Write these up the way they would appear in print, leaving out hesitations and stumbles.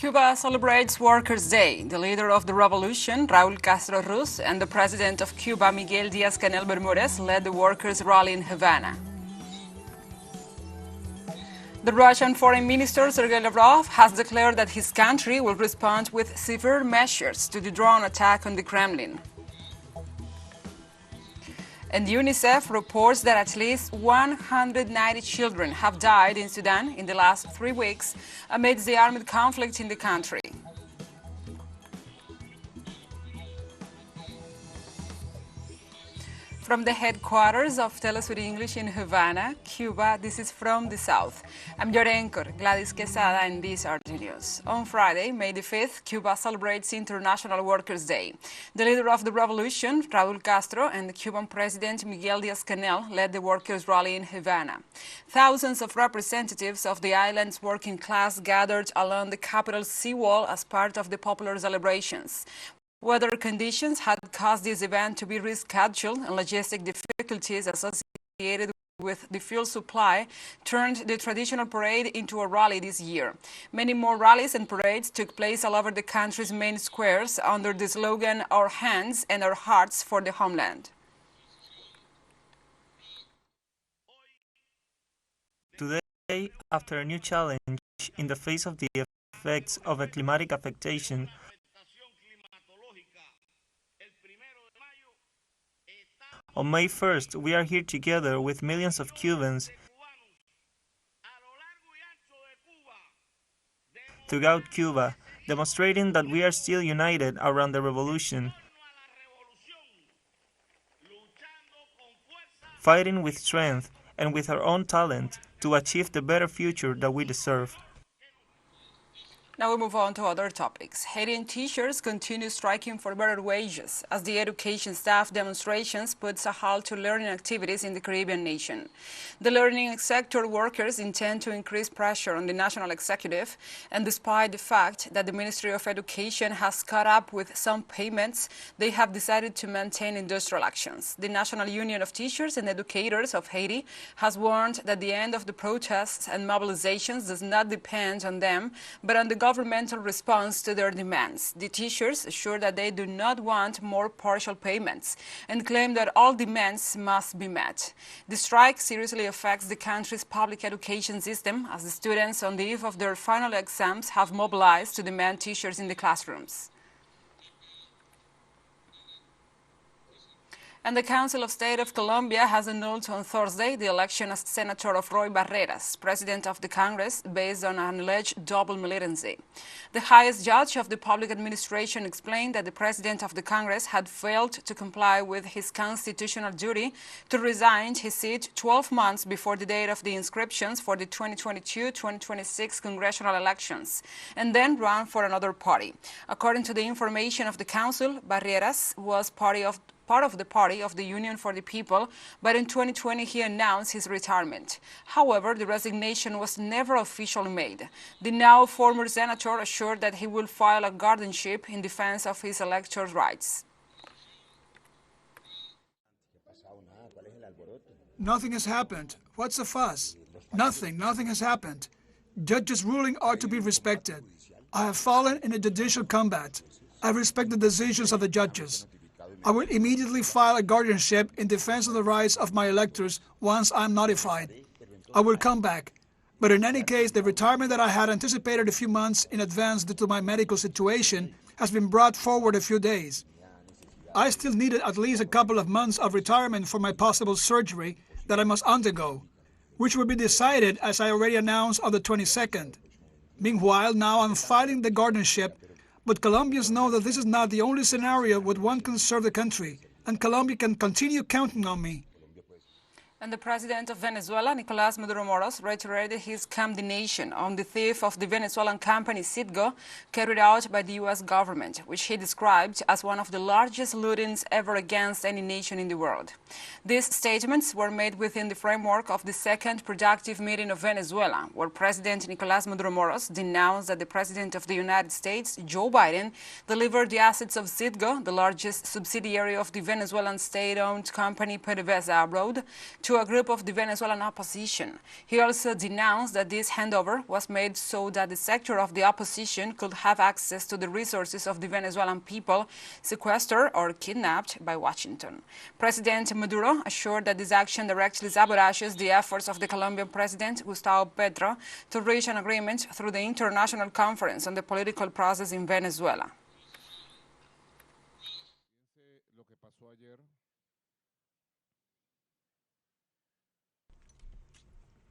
Cuba celebrates Workers' Day. The leader of the revolution, Raúl Castro Ruz, and the president of Cuba, Miguel Díaz-Canel Bermúdez, led the workers' rally in Havana. The Russian Foreign Minister, Sergei Lavrov, has declared that his country will respond with severe measures to the drone attack on the Kremlin. And UNICEF reports that at least 190 children have died in Sudan in the last 3 weeks amidst the armed conflict in the country. From the headquarters of TeleSUR English in Havana, Cuba, this is From the South. I'm your anchor, Gladys Quesada, and these are the news. On Friday, May the 5th, Cuba celebrates International Workers' Day. The leader of the revolution, Raúl Castro, and the Cuban president, Miguel Díaz-Canel, led the workers' rally in Havana. Thousands of representatives of the island's working class gathered along the capital's seawall as part of the popular celebrations. Weather conditions had caused this event to be rescheduled, and logistic difficulties associated with the fuel supply turned the traditional parade into a rally this year. Many more rallies and parades took place all over the country's main squares under the slogan, "Our hands and our hearts for the homeland." Today, after a new challenge in the face of the effects of a climatic affectation, on May 1st, we are here together with millions of Cubans throughout Cuba, demonstrating that we are still united around the revolution, fighting with strength and with our own talent to achieve the better future that we deserve. Now we move on to other topics. Haitian teachers continue striking for better wages as the education staff demonstrations puts a halt to learning activities in the Caribbean nation. The learning sector workers intend to increase pressure on the national executive, and despite the fact that the Ministry of Education has caught up with some payments, they have decided to maintain industrial actions. The National Union of Teachers and Educators of Haiti has warned that the end of the protests and mobilizations does not depend on them, but on the governmental response to their demands. The teachers assure that they do not want more partial payments and claim that all demands must be met. The strike seriously affects the country's public education system as the students on the eve of their final exams have mobilized to demand teachers in the classrooms. And the Council of State of Colombia has annulled on Thursday the election as Senator of Roy Barreras, President of the Congress, based on an alleged double militancy. The highest judge of the public administration explained that the President of the Congress had failed to comply with his constitutional duty to resign his seat 12 months before the date of the inscriptions for the 2022-2026 congressional elections, and then run for another party. According to the information of the Council, Barreras was part of the party of the Union for the People, but in 2020 he announced his retirement. However, the resignation was never officially made. The now former senator assured that he will file a guardianship in defense of his electoral rights. Nothing has happened. What's the fuss? Nothing has happened. Judges' ruling are to be respected. I have fallen in a judicial combat. I respect the decisions of the judges. I will immediately file a guardianship in defense of the rights of my electors once I'm notified. I will come back. But in any case, the retirement that I had anticipated a few months in advance due to my medical situation has been brought forward a few days. I still needed at least a couple of months of retirement for my possible surgery that I must undergo, which will be decided, as I already announced, on the 22nd. Meanwhile, now I'm filing the guardianship, but Colombians know that this is not the only scenario where one can serve the country, and Colombia can continue counting on me. And the president of Venezuela, Nicolás Maduro Moros, reiterated his condemnation on the theft of the Venezuelan company Citgo carried out by the U.S. government, which he described as one of the largest lootings ever against any nation in the world. These statements were made within the framework of the second productive meeting of Venezuela, where President Nicolás Maduro Moros denounced that the President of the United States, Joe Biden, delivered the assets of Citgo, the largest subsidiary of the Venezuelan state-owned company PDVSA abroad, to to a group of the Venezuelan opposition. He also denounced that this handover was made so that the sector of the opposition could have access to the resources of the Venezuelan people sequestered or kidnapped by Washington. President Maduro assured that this action directly sabotages the efforts of the Colombian President Gustavo Petro to reach an agreement through the International Conference on the Political Process in Venezuela.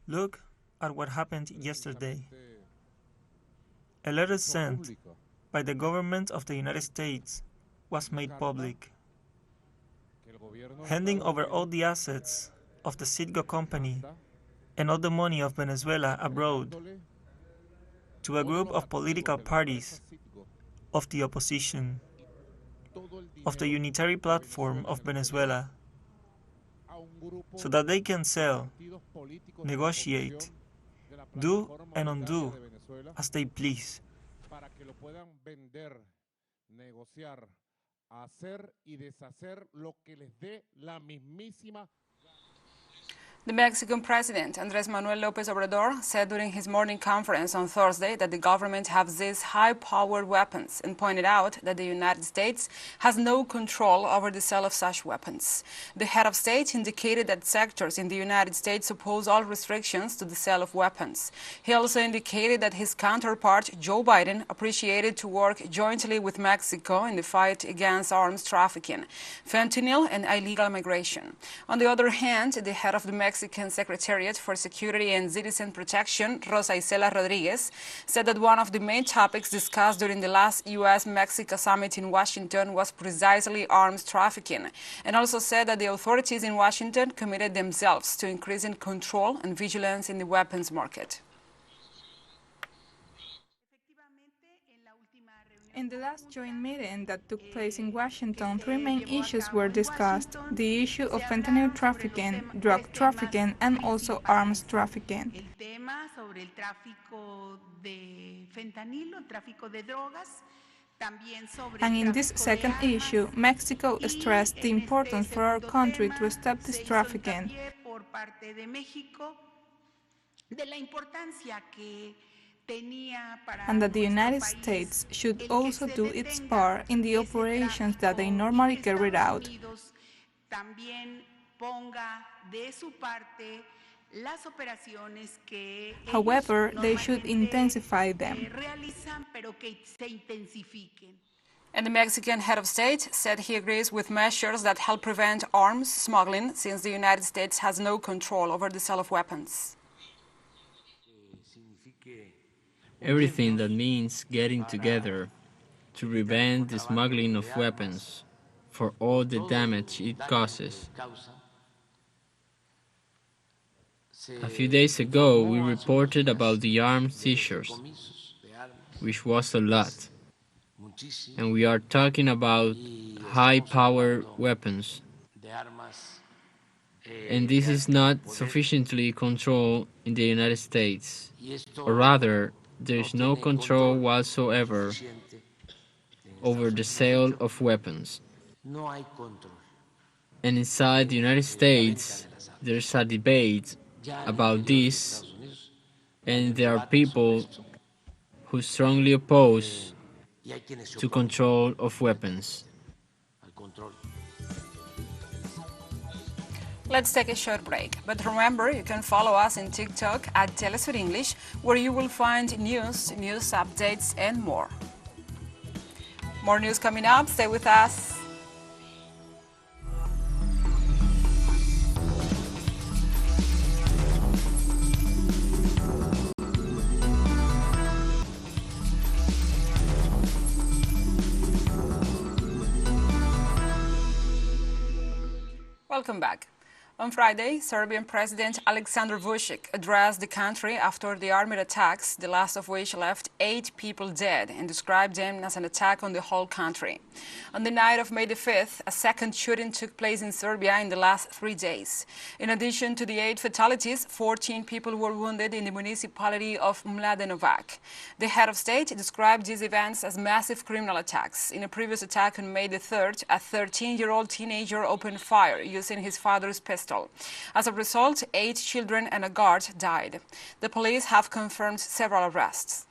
Look at what happened yesterday. A letter sent by the government of the United States was made public, handing over all the assets of the Citgo company and all the money of Venezuela abroad to a group of political parties of the opposition, of the unitary platform of Venezuela, so that they can sell, negotiate, do and undo as they please. The Mexican President, Andrés Manuel López Obrador, said during his morning conference on Thursday that the government has these high-powered weapons and pointed out that the United States has no control over the sale of such weapons. The head of state indicated that sectors in the United States oppose all restrictions to the sale of weapons. He also indicated that his counterpart, Joe Biden, appreciated to work jointly with Mexico in the fight against arms trafficking, fentanyl, and illegal migration. On the other hand, the head of the Mexican Secretariat for Security and Citizen Protection, Rosa Isela Rodriguez, said that one of the main topics discussed during the last U.S.-Mexico summit in Washington was precisely arms trafficking, and also said that the authorities in Washington committed themselves to increasing control and vigilance in the weapons market. In the last joint meeting that took place in Washington, three main issues were discussed: the issue of fentanyl trafficking, drug trafficking, and also arms trafficking. And in this second issue, Mexico stressed the importance for our country to stop this trafficking, and that the United States should also do its part in the operations that they normally carry out. However, they should intensify them. And the Mexican head of state said he agrees with measures that help prevent arms smuggling, since the United States has no control over the sale of weapons. Everything that means getting together to prevent the smuggling of weapons for all the damage it causes. A few days ago, we reported about the arms seizures, which was a lot. And we are talking about high-power weapons. And this is not sufficiently controlled in the United States, or rather, there is no control whatsoever over the sale of weapons. And inside the United States, there's a debate about this, and there are people who strongly oppose to control of weapons. Let's take a short break. But remember, you can follow us on TikTok at TeleSUR English, where you will find news updates, and more. More news coming up. Stay with us. Welcome back. On Friday, Serbian President Aleksandar Vučić addressed the country after the armed attacks, the last of which left 8 people dead, and described them as an attack on the whole country. On the night of May the 5th, a second shooting took place in Serbia in the last 3 days. In addition to the 8 fatalities, 14 people were wounded in the municipality of Mladenovac. The head of state described these events as massive criminal attacks. In a previous attack on May the 3rd, a 13-year-old teenager opened fire using his father's pistol. As a result, 8 children and a guard died. The police have confirmed several arrests.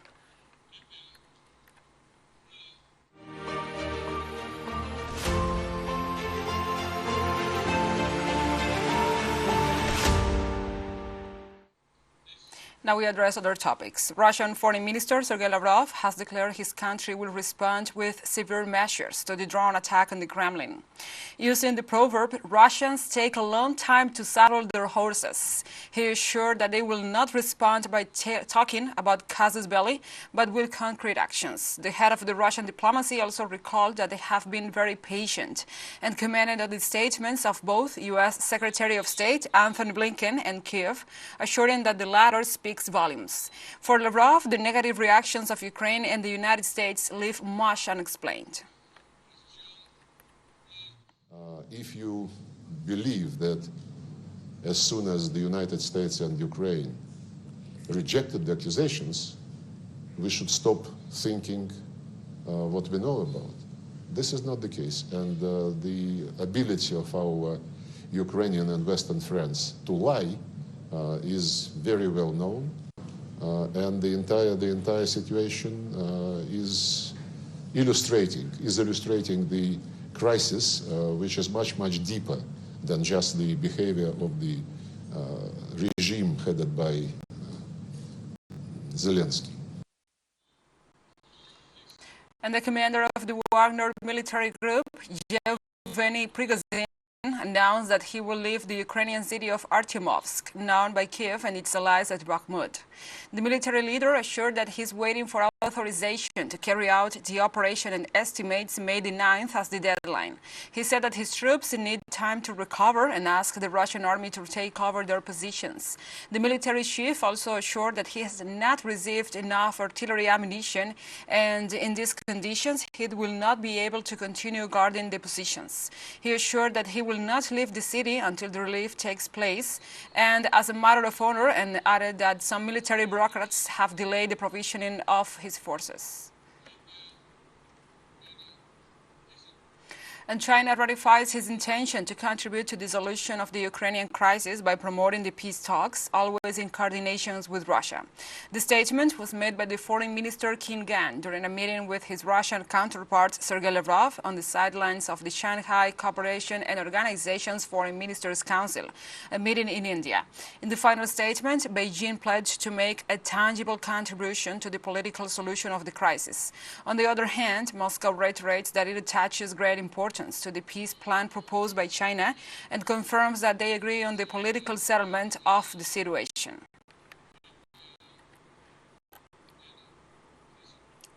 Now we address other topics. Russian Foreign Minister Sergei Lavrov has declared his country will respond with severe measures to the drone attack on the Kremlin. Using the proverb, Russians take a long time to saddle their horses, he assured that they will not respond by talking about casus belli, but with concrete actions. The head of the Russian diplomacy also recalled that they have been very patient and commented on the statements of both U.S. Secretary of State Anthony Blinken and Kiev, assuring that the latter speaks volumes. For Lavrov, the negative reactions of Ukraine and the United States leave much unexplained. If you believe that as soon as the United States and Ukraine rejected the accusations, we should stop thinking what we know about. This is not the case, and the ability of our Ukrainian and Western friends to lie is very well known, and the entire situation is illustrating the crisis, which is much deeper than just the behavior of the regime headed by Zelensky. And the commander of the Wagner military group, Yevgeny Prigozhin, announced that he will leave the Ukrainian city of Artyomovsk, known by Kiev and its allies as Bakhmut. The military leader assured that he's waiting for authorization to carry out the operation and estimates May the 9th as the deadline. He said that his troops need time to recover and asked the Russian army to take over their positions. The military chief also assured that he has not received enough artillery ammunition, and in these conditions he will not be able to continue guarding the positions. He assured that he will not leave the city until the relief takes place, and as a matter of honor, and added that some military bureaucrats have delayed the provisioning of his forces. And China ratifies his intention to contribute to the solution of the Ukrainian crisis by promoting the peace talks, always in coordination with Russia. The statement was made by the Foreign Minister Qin Gang during a meeting with his Russian counterpart Sergei Lavrov on the sidelines of the Shanghai Cooperation and Organization's Foreign Ministers' Council, a meeting in India. In the final statement, Beijing pledged to make a tangible contribution to the political solution of the crisis. On the other hand, Moscow reiterates that it attaches great importance to the peace plan proposed by China and confirms that they agree on the political settlement of the situation.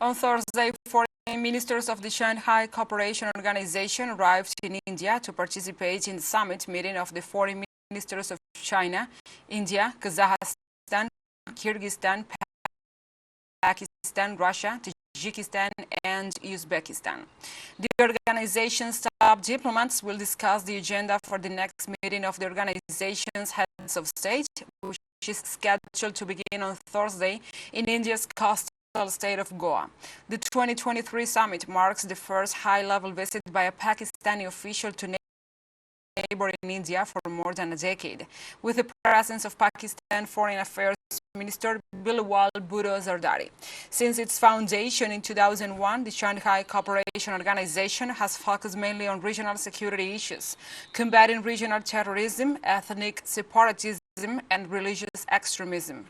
On Thursday, foreign ministers of the Shanghai Cooperation Organization arrived in India to participate in the summit meeting of the foreign ministers of China, India, Kazakhstan, Kyrgyzstan, Pakistan, Russia, Tajikistan and Uzbekistan. The organization's top diplomats will discuss the agenda for the next meeting of the organization's heads of state, which is scheduled to begin on Thursday in India's coastal state of Goa. The 2023 summit marks the first high-level visit by a Pakistani official to neighboring India for more than a decade, with the presence of Pakistan Foreign Affairs Minister Bilawal Bhutto Zardari. Since its foundation in 2001, the Shanghai Cooperation Organization has focused mainly on regional security issues, combating regional terrorism, ethnic separatism, and religious extremism.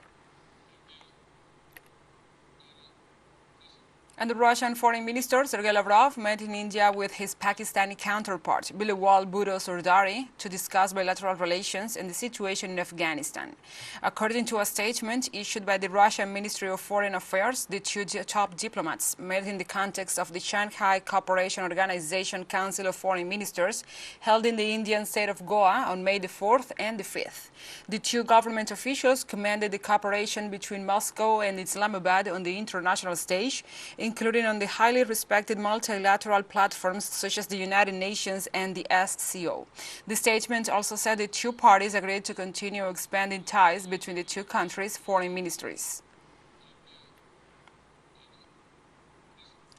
And the Russian Foreign Minister Sergei Lavrov met in India with his Pakistani counterpart, Bilawal Bhutto Zardari, to discuss bilateral relations and the situation in Afghanistan. According to a statement issued by the Russian Ministry of Foreign Affairs, the two top diplomats met in the context of the Shanghai Cooperation Organization Council of Foreign Ministers held in the Indian state of Goa on May the 4th and the 5th. The two government officials commended the cooperation between Moscow and Islamabad on the international stage, including on the highly respected multilateral platforms such as the United Nations and the SCO. The statement also said the two parties agreed to continue expanding ties between the two countries' foreign ministries.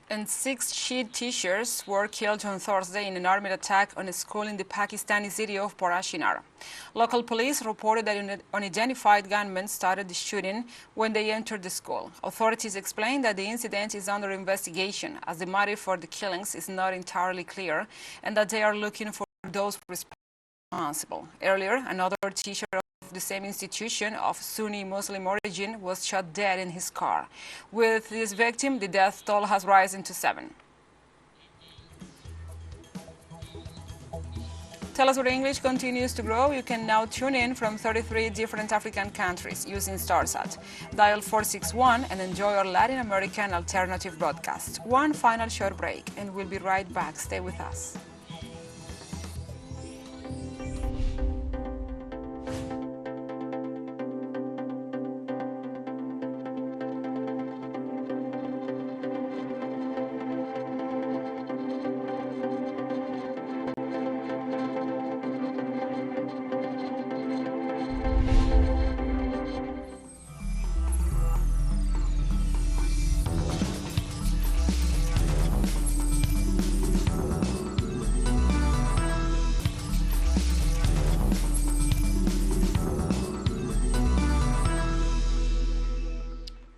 And 6 Shia teachers were killed on Thursday in an armed attack on a school in the Pakistani city of Parashinar. Local police reported that unidentified gunmen started the shooting when they entered the school. Authorities explained that the incident is under investigation, as the motive for the killings is not entirely clear, and that they are looking for those responsible. Earlier, another teacher of the same institution of Sunni Muslim origin was shot dead in his car. With this victim, the death toll has risen to 7. TeleSUR English continues to grow. You can now tune in from 33 different African countries using StarSat. Dial 461 and enjoy our Latin American alternative broadcast. One final short break, and we'll be right back. Stay with us.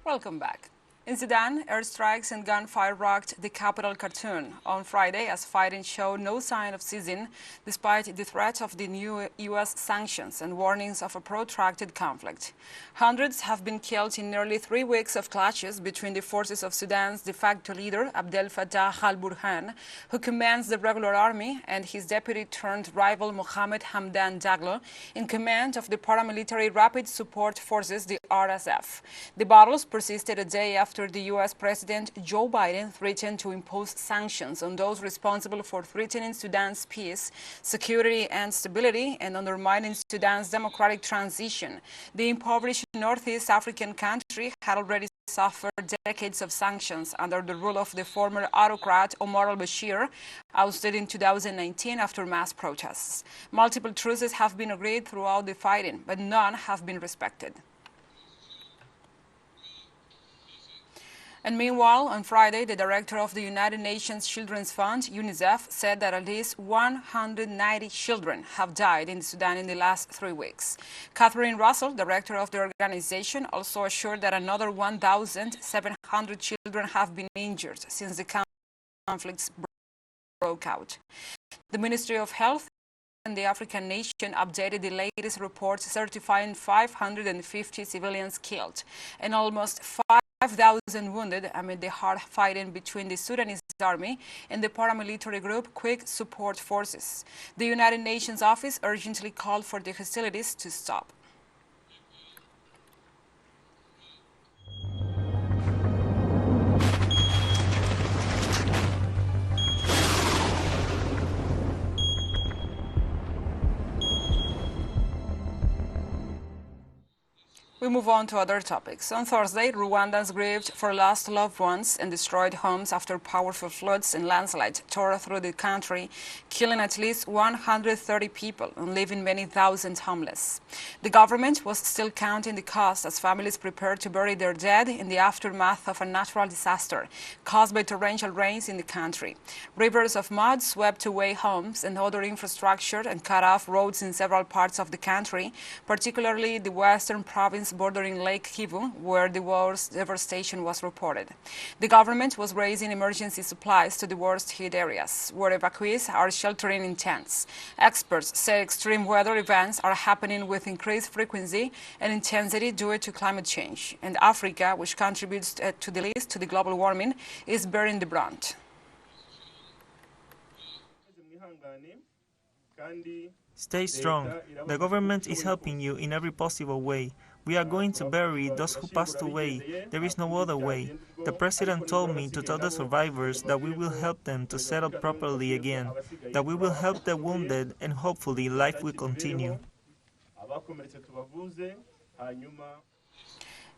Welcome back. In Sudan, airstrikes and gunfire rocked the capital Khartoum on Friday as fighting showed no sign of ceasing despite the threat of the new U.S. sanctions and warnings of a protracted conflict. Hundreds have been killed in nearly 3 weeks of clashes between the forces of Sudan's de facto leader, Abdel Fattah al-Burhan, who commands the regular army, and his deputy-turned-rival Mohammed Hamdan Daglo, in command of the paramilitary Rapid Support Forces, the RSF. The battles persisted a day after the U.S. President Joe Biden threatened to impose sanctions on those responsible for threatening Sudan's peace, security, and stability, and undermining Sudan's democratic transition. The impoverished Northeast African country had already suffered decades of sanctions under the rule of the former autocrat Omar al-Bashir, ousted in 2019 after mass protests. Multiple truces have been agreed throughout the fighting, but none have been respected. And meanwhile, on Friday, the director of the United Nations Children's Fund, UNICEF, said that at least 190 children have died in Sudan in the last 3 weeks. Catherine Russell, director of the organization, also assured that another 1,700 children have been injured since the conflicts broke out. The Ministry of Health and the African nation updated the latest report certifying 550 civilians killed and almost 5,000 wounded amid the hard fighting between the Sudanese army and the paramilitary group Quick Support Forces. The United Nations office urgently called for the hostilities to stop. We move on to other topics. On Thursday, Rwandans grieved for lost loved ones and destroyed homes after powerful floods and landslides tore through the country, killing at least 130 people and leaving many thousands homeless. The government was still counting the cost as families prepared to bury their dead in the aftermath of a natural disaster caused by torrential rains in the country. Rivers of mud swept away homes and other infrastructure and cut off roads in several parts of the country, particularly the western province bordering Lake Kivu, where the worst devastation was reported. The government was raising emergency supplies to the worst-hit areas, where evacuees are sheltering in tents. Experts say extreme weather events are happening with increased frequency and intensity due to climate change, and Africa, which contributes to the least to the global warming, is bearing the brunt. Stay strong. The government is helping you in every possible way. We are going to bury those who passed away. There is no other way. The president told me to tell the survivors that we will help them to settle properly again, that we will help the wounded, and hopefully life will continue.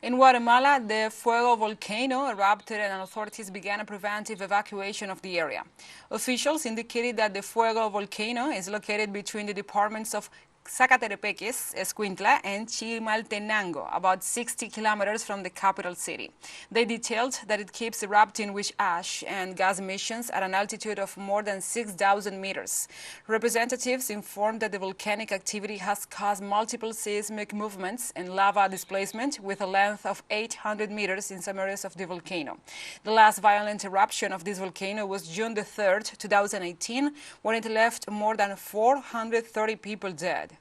In Guatemala, the Fuego volcano erupted and authorities began a preventive evacuation of the area. Officials indicated that the Fuego volcano is located between the departments of Zacatepeques, Escuintla, and Chimaltenango, about 60 kilometers from the capital city. They detailed that it keeps erupting with ash and gas emissions at an altitude of more than 6,000 meters. Representatives informed that the volcanic activity has caused multiple seismic movements and lava displacement with a length of 800 meters in some areas of the volcano. The last violent eruption of this volcano was June the 3rd, 2018, when it left more than 430 people dead.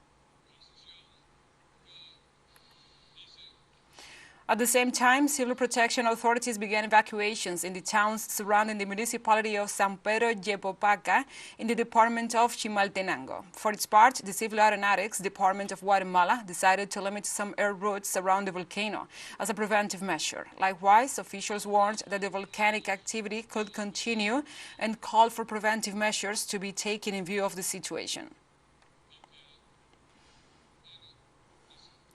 At the same time, civil protection authorities began evacuations in the towns surrounding the municipality of San Pedro Yepopaca in the department of Chimaltenango. For its part, the Civil Aeronautics Department of Guatemala decided to limit some air routes around the volcano as a preventive measure. Likewise, officials warned that the volcanic activity could continue and called for preventive measures to be taken in view of the situation.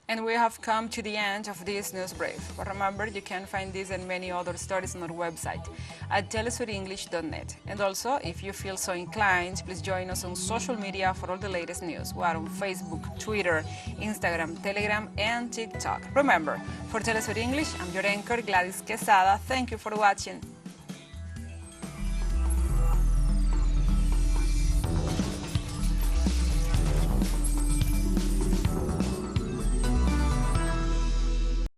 And we have come to the end of this news brief. But remember, you can find this and many other stories on our website at telesurenglish.net. And also, if you feel so inclined, please join us on social media for all the latest news. We are on Facebook, Twitter, Instagram, Telegram, and TikTok. Remember, for TeleSUR English, I'm your anchor, Gladys Quesada. Thank you for watching.